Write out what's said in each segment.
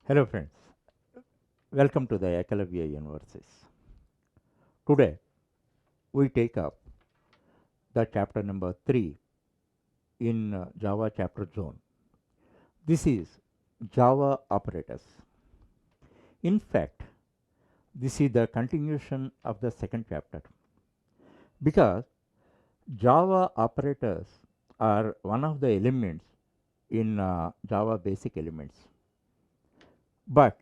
Hello friends, welcome to the Ekalavya Universes. Today we take up the chapter number 3 in Java chapter zone. This is Java operators. In fact, this is the continuation of the second chapter because Java operators are one of the elements in Java basic elements. But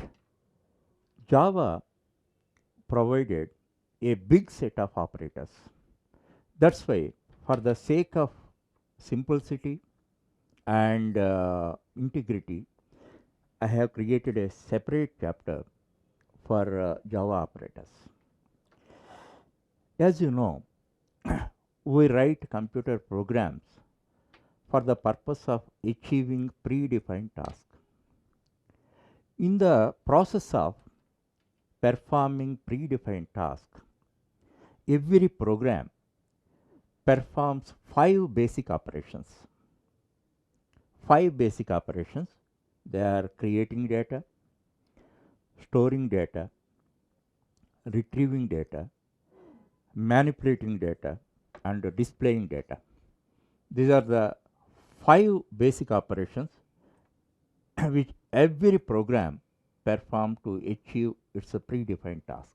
Java provided a big set of operators. That's why, for the sake of simplicity and integrity, I have created a separate chapter for Java operators. As you know, we write computer programs for the purpose of achieving predefined tasks. In the process of performing predefined tasks, every program performs 5 basic operations. 5 basic operations. They are creating data, storing data, retrieving data, manipulating data, and displaying data. These are the 5 basic operations which every program performs to achieve its predefined task.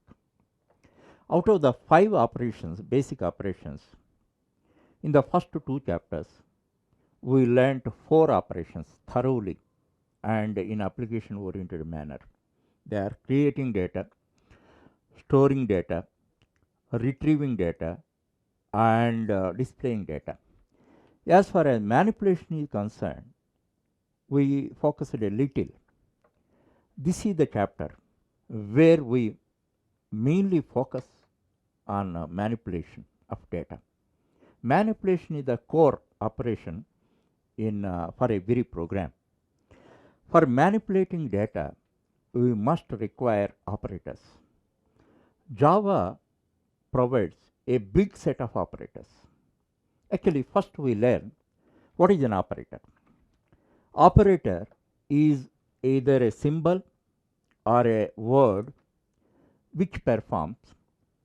Out of the 5 basic operations, in the first 2 chapters, we learnt 4 operations thoroughly and in application oriented manner. They are creating data, storing data, retrieving data, and displaying data. As far as manipulation is concerned, we focused a little. This is the chapter where we mainly focus on manipulation of data. Manipulation is the core operation in for every program. For manipulating data, we must require operators. Java provides a big set of operators. Actually, first we learn what is an operator. Operator is either a symbol or a word which performs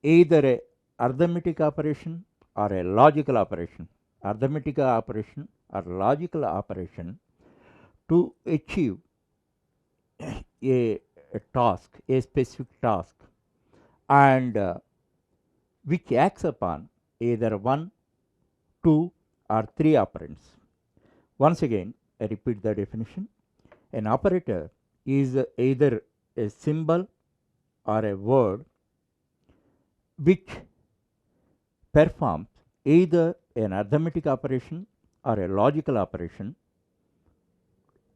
either a arithmetic operation or a logical operation. Arithmetic operation or logical operation to achieve a task, a specific task, and which acts upon either 1, 2, or 3 operands. Once again, I repeat the definition. An operator is either a symbol or a word which performs either an arithmetic operation or a logical operation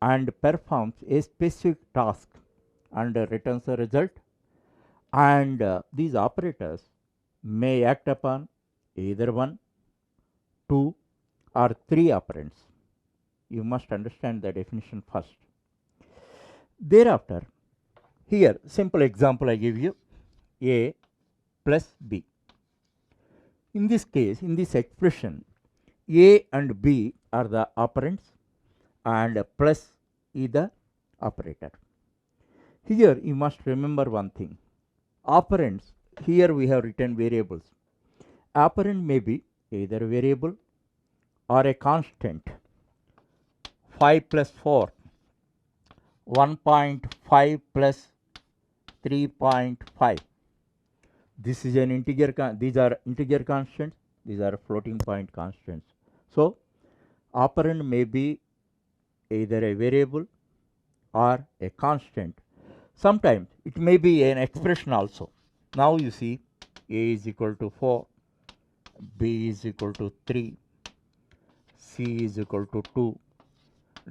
and performs a specific task and returns a result. And these operators may act upon either 1, 2, or 3 operands. You must understand the definition first. Thereafter, here simple example I give you, A plus B. In this case, in this expression, A and B are the operands and plus is the operator. Here you must remember one thing. Operands, here we have written variables. Operand may be either a variable or a constant. 5 plus 4, 1.5 plus 3.5. This is an integer, these are integer constants, these are floating point constants. So, operand may be either a variable or a constant. Sometimes it may be an expression also. Now you see A is equal to 4, B is equal to 3, C is equal to 2,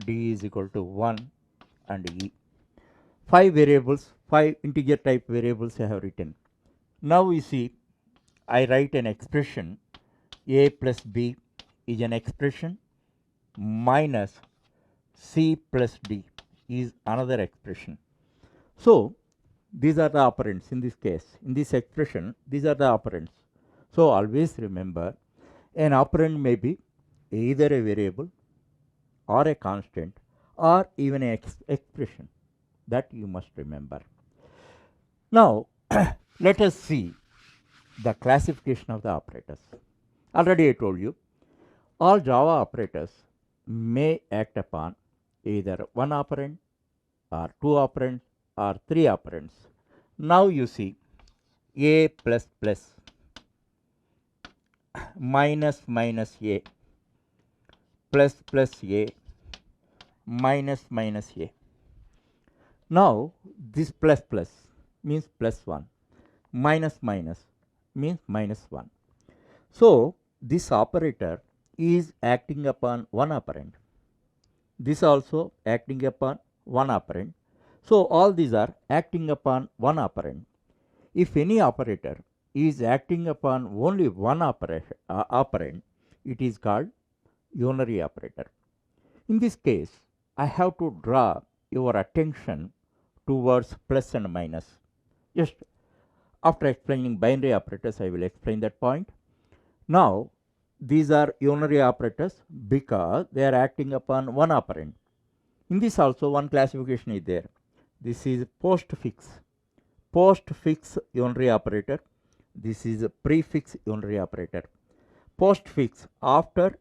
D is equal to 1, and E. 5 variables, 5 integer type variables I have written. Now you see, I write an expression A plus B is an expression minus C plus D is another expression. So, these are the operands in this case. In this expression, these are the operands. So, always remember an operand may be either a variable or a constant or even an expression. That you must remember. Now, let us see the classification of the operators. Already I told you, all Java operators may act upon either one operand or two operands or three operands. Now you see a plus plus minus minus a plus plus a minus minus a. Now this plus plus means plus 1, minus minus means minus 1. So this operator is acting upon one operand. This also acting upon one operand. So all these are acting upon one operand. If any operator is acting upon only one operand, it is called unary operator. In this case, I have to draw your attention towards plus and minus. Just after explaining binary operators, I will explain that point. Now, these are unary operators because they are acting upon one operand. In this also one classification is there. This is postfix unary operator. This is a prefix unary operator. Postfix, after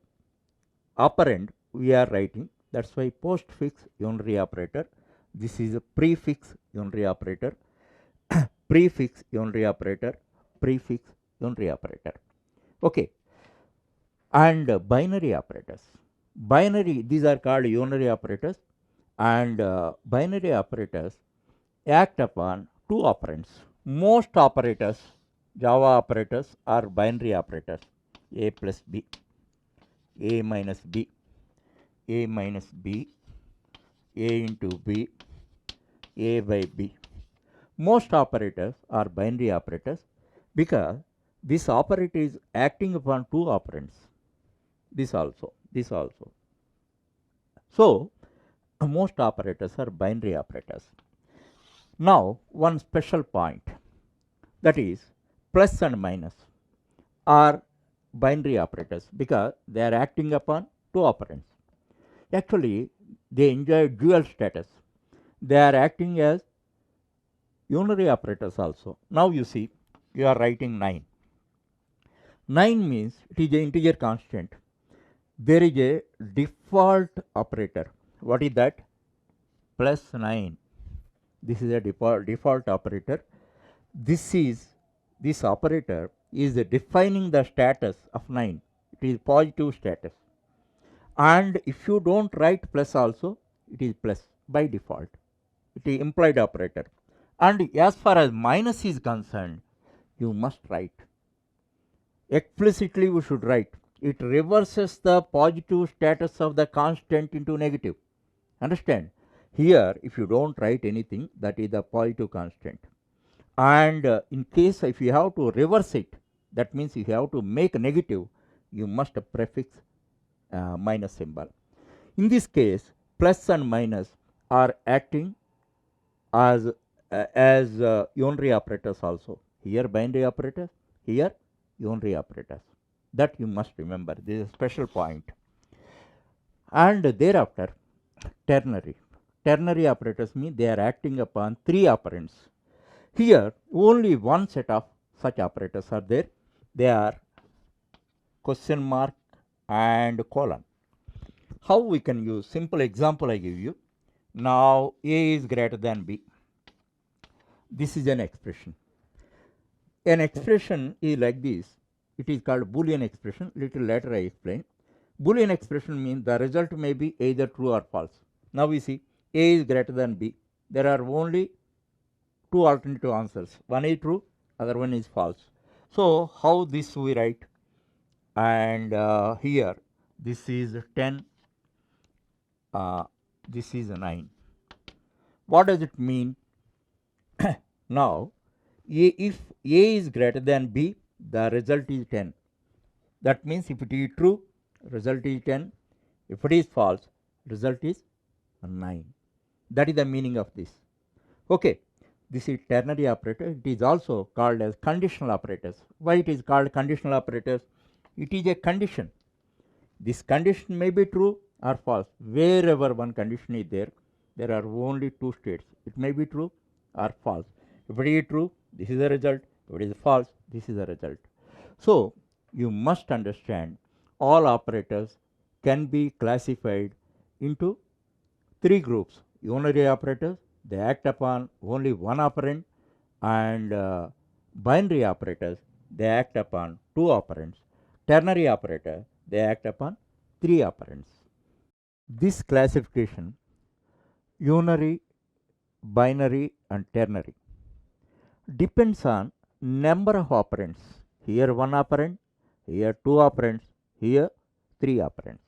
operand we are writing, that's why postfix unary operator. This is a prefix unary operator. Prefix unary operator, prefix unary operator. Okay. And binary operators. Binary, these are called unary operators, and binary operators act upon two operands. Most operators, Java operators, are binary operators. A plus b, a minus b, a minus b, a into b, a by b. Most operators are binary operators because this operator is acting upon two operands. This also. So most operators are binary operators. Now one special point, that is plus and minus are binary operators because they are acting upon two operands. Actually, they enjoy dual status. They are acting as unary operators also. Now you see, you are writing 9. 9 means it is an integer constant. There is a default operator. What is that? Plus 9. This is a default operator. This operator is defining the status of 9. It is positive status. And if you don't write plus also, it is plus by default. It is implied operator. And as far as minus is concerned, you must write. Explicitly we should write. It reverses the positive status of the constant into negative. Understand? Here, if you don't write anything, that is the positive constant. And in case if you have to reverse it, that means if you have to make a negative, you must prefix minus symbol. In this case, plus and minus are acting as unary operators also. Here binary operators, here unary operators. That you must remember. This is a special point. And thereafter, ternary. Ternary operators mean they are acting upon three operands. Here, only one set of such operators are there. They are question mark and colon. How we can use? Simple example I give you. Now, A is greater than B. This is an expression. An expression is like this. It is called Boolean expression. Little later I explain. Boolean expression means the result may be either true or false. Now we see A is greater than B. There are only two alternative answers. One is true, other one is false. So how this we write? And here this is 10, this is 9. What does it mean? Now, if A is greater than B, the result is 10. That means if it is true, result is 10. If it is false, result is 9. That is the meaning of this. Okay, this is ternary operator. It is also called as conditional operators. Why it is called conditional operators? It is a condition. This condition may be true or false. Wherever one condition is there, there are only two states. It may be true or false. If it is true, this is the result. If it is false, this is the result. So, you must understand all operators can be classified into three groups. Unary operators, they act upon only one operand, and binary operators, they act upon two operands. Ternary operator, they act upon three operands. This classification, unary, binary and ternary, depends on number of operands. Here one operand, here two operands, here three operands.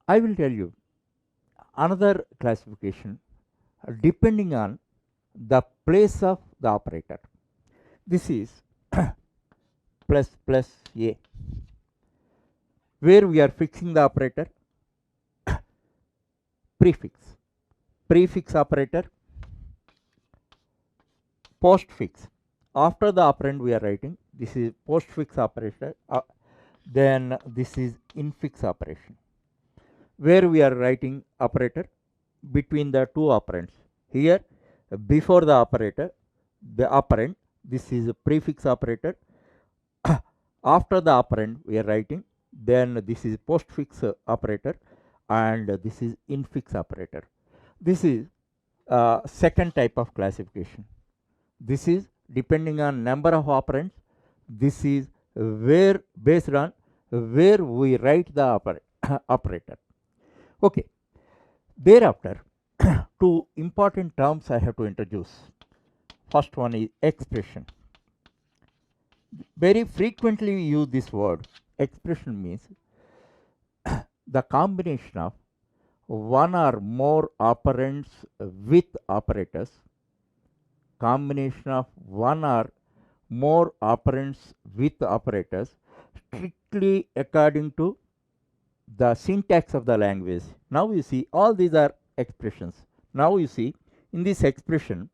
I will tell you another classification depending on the place of the operator. This is plus plus a, where we are fixing the operator. Prefix operator, postfix. After the operand we are writing, this is postfix operator, then this is infix operation, where we are writing operator between the two operands. Here before the operator, the operand, this is a prefix operator. After the operand we are writing, then this is postfix operator, and this is infix operator. This is second type of classification. This is depending on number of operands. This is where based on where we write the operator. Okay. Thereafter, two important terms I have to introduce. First one is expression. Very frequently we use this word. Expression means the combination of one or more operands with operators, combination of one or more operands with operators strictly according to the syntax of the language. Now you see all these are expressions. Now you see in this expression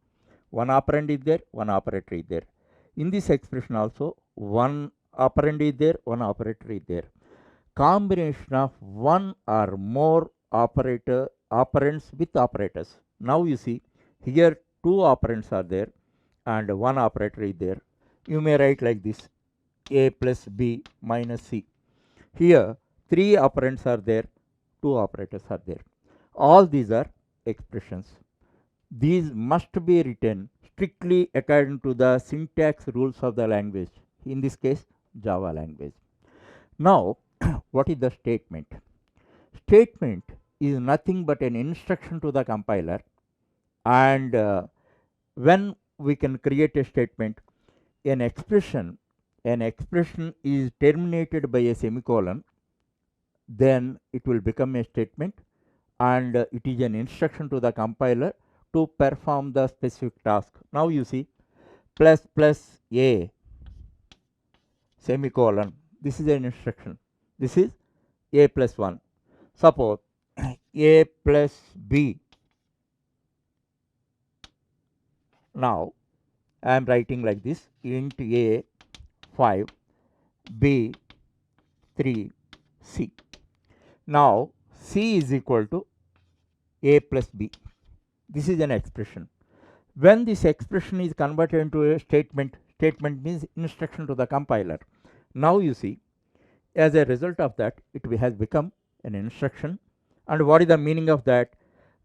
one operand is there, one operator is there. In this expression also one operand is there, one operator is there. Combination of one or more operands with operators. Now you see here two operands are there and one operator is there. You may write like this: a plus b minus c. Here three operands are there, two operators are there. All these are expressions. These must be written strictly according to the syntax rules of the language, in this case Java language. Now what is the statement? Statement is nothing but an instruction to the compiler, and when we can create a statement, an expression is terminated by a semicolon, then it will become a statement, and it is an instruction to the compiler to perform the specific task. Now you see plus plus a semicolon, this is an instruction. This is a plus 1. Suppose a plus b. Now I am writing like this: int a 5, b 3, c. Now c is equal to a plus b. This is an expression. When this expression is converted into a statement, statement means instruction to the compiler. Now you see, as a result of that, it has become an instruction. And what is the meaning of that?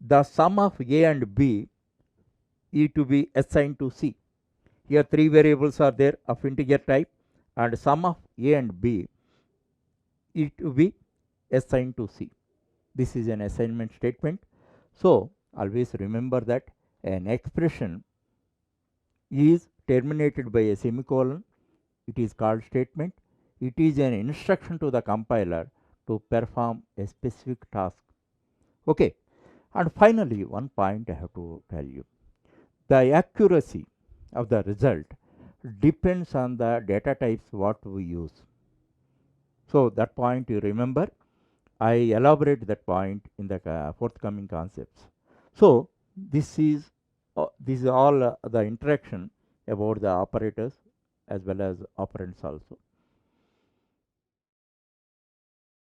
The sum of a and b is to be assigned to c. Here three variables are there of integer type, and sum of a and b is to be assigned to c. This is an assignment statement. So always remember that an expression is terminated by a semicolon. It is called statement. It is an instruction to the compiler to perform a specific task. Okay. And finally, one point I have to tell you: the accuracy of the result depends on the data types what we use. So that point you remember. I elaborate that point in the forthcoming concepts. So this is all the interaction about the operators as well as operands also.